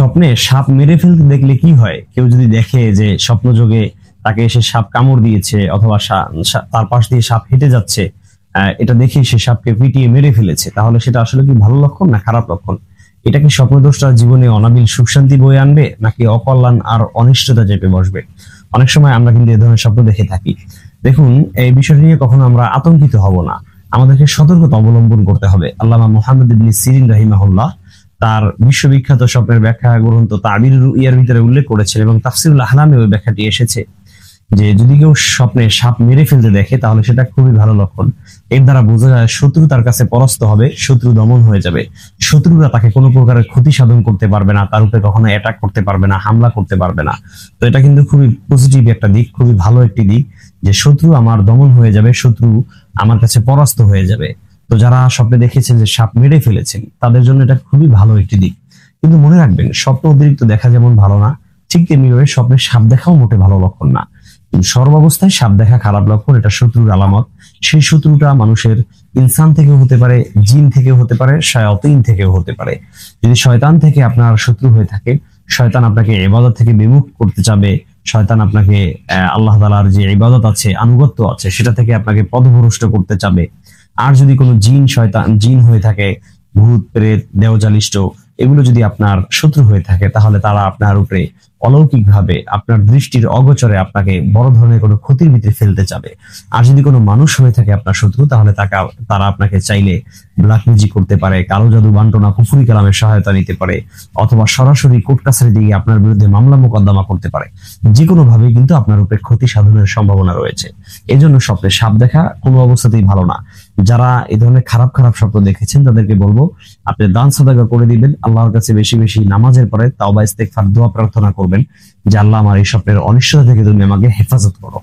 স্বপ্নে সাপ মেরে ফেলতে দেখলে কি হয়? কেউ যদি দেখে যে স্বপ্নযোগে তাকে এসে সাপ কামড় দিয়েছে অথবা তার পাশ দিয়ে সাপ হেঁটে যাচ্ছে, এটা দেখে সে সাপকে পিটিয়ে মেরে ফেলেছে, তাহলে সেটা আসলে কি ভালো লক্ষণ না খারাপ লক্ষণ? এটা কি স্বপ্নদোষটা জীবনে অনাবিল সুখ শান্তি বয়ে আনবে, নাকি অকল্যাণ আর অনিষ্টতা চেপে বসবে? অনেক সময় আমরা কিন্তু এই ধরনের স্বপ্ন দেখে থাকি। দেখুন, এই বিষয়টি নিয়ে কখনো আমরা আতঙ্কিত হব না, আমাদেরকে সতর্কতা অবলম্বন করতে হবে। আল্লামা মুহাম্মদ ইবনে সিরিন রাহিমাহুল্লাহ তার বিশ্ববিখ্যাত স্বপ্নের ব্যাখ্যা গ্রন্থ তাবির রুইয়ার ভিতরে উল্লেখ করেছেন, এবং তাফসীরুল আহলামে ওই ব্যাখ্যাটি এসেছে যে যদি কেউ স্বপ্নে সাপ মেরে ফেলতে দেখে তাহলে সেটা খুবই ভালো লক্ষণ। এর দ্বারা বোঝা যায় শত্রু তার কাছে পরাস্ত হবে, শত্রু দমন হয়ে যাবে, শত্রুরা তাকে কোনো প্রকারের ক্ষতি সাধন করতে পারবে না, তার উপরে কখনো অ্যাটাক করতে পারবে না, হামলা করতে পারবে না। তো এটা কিন্তু খুবই পজিটিভ একটা দিক, খুবই ভালো একটি দিক, যে শত্রু আমার দমন হয়ে যাবে, শত্রু আমার কাছে পরাস্ত হয়ে যাবে। তো যারা স্বপ্নে দেখেছেন যে সাপ মেরে ফেলেছেন, তাদের জন্য এটা খুবই ভালো একটি দিক। কিন্তু মনে রাখবেন, স্বপ্ন অতিরিক্ত দেখা যেমন ভালো না, ঠিক তেমনিভাবে স্বপ্নে সাপ দেখাও মোটে ভালো লক্ষণ না। সর্বাবস্থায় সাপ দেখা খারাপ লক্ষণ, এটা শত্রুর আলামত। সেই শত্রুটা মানুষের ইনসান থেকেও হতে পারে, জিন থেকেও হতে পারে, শায়াতিন থেকেও হতে পারে। যদি শয়তান থেকে আপনার শত্রু হয়ে থাকে, শয়তান আপনাকে ইবাদত থেকে বিমুখ করতে চাবে, শয়তান আপনাকে আল্লাহ তাআলার যে ইবাদত আছে, আনুগত্য আছে, সেটা থেকে আপনাকে পথভ্রষ্ট করতে চাবে। আর যদি কোনো জিন হয়ে থাকে, ভূত প্রেত দেওজালিষ্ট, এগুলো যদি আপনার শত্রু হয়ে থাকে, তাহলে তারা আপনার উপরে অলৌকিক ভাবে আপনার দৃষ্টির অগোচরে আপনাকে বড় ধরনের কোনো ক্ষতির ভিতরে ফেলতে চাবে। আর যদি কোনো মানুষ হয়ে থাকে আপনার শত্রু, তাহলে তারা আপনাকে চাইলে ব্ল্যাক ম্যাজিক করতে পারে, কালো জাদু বান্টনা কুফরি কালামের সহায়তা নিতে পারে, অথবা সরাসরি কোর্ট কাছারি দিয়ে আপনার বিরুদ্ধে মামলা মোকদ্দমা করতে পারে। যে কোনো ভাবে কিন্তু আপনার উপরে ক্ষতি সাধনের সম্ভাবনা রয়েছে। এজন্য স্বপ্নে সাপ দেখা কোনো অবস্থাতেই ভালো না। যারা এই ধরনের খারাপ খারাপ স্বপ্ন দেখেছেন, তাদেরকে বলবো আপনি দান সাদাকা করে দিবেন, আল্লাহর কাছে বেশি বেশি নামাজের পরে তাওবা ইস্তেগফার দোয়া প্রার্থনা করবেন যে আল্লাহ আমার এই স্বপ্নের অনিষ্টতা থেকে তুমি আমাকে হেফাজত করো।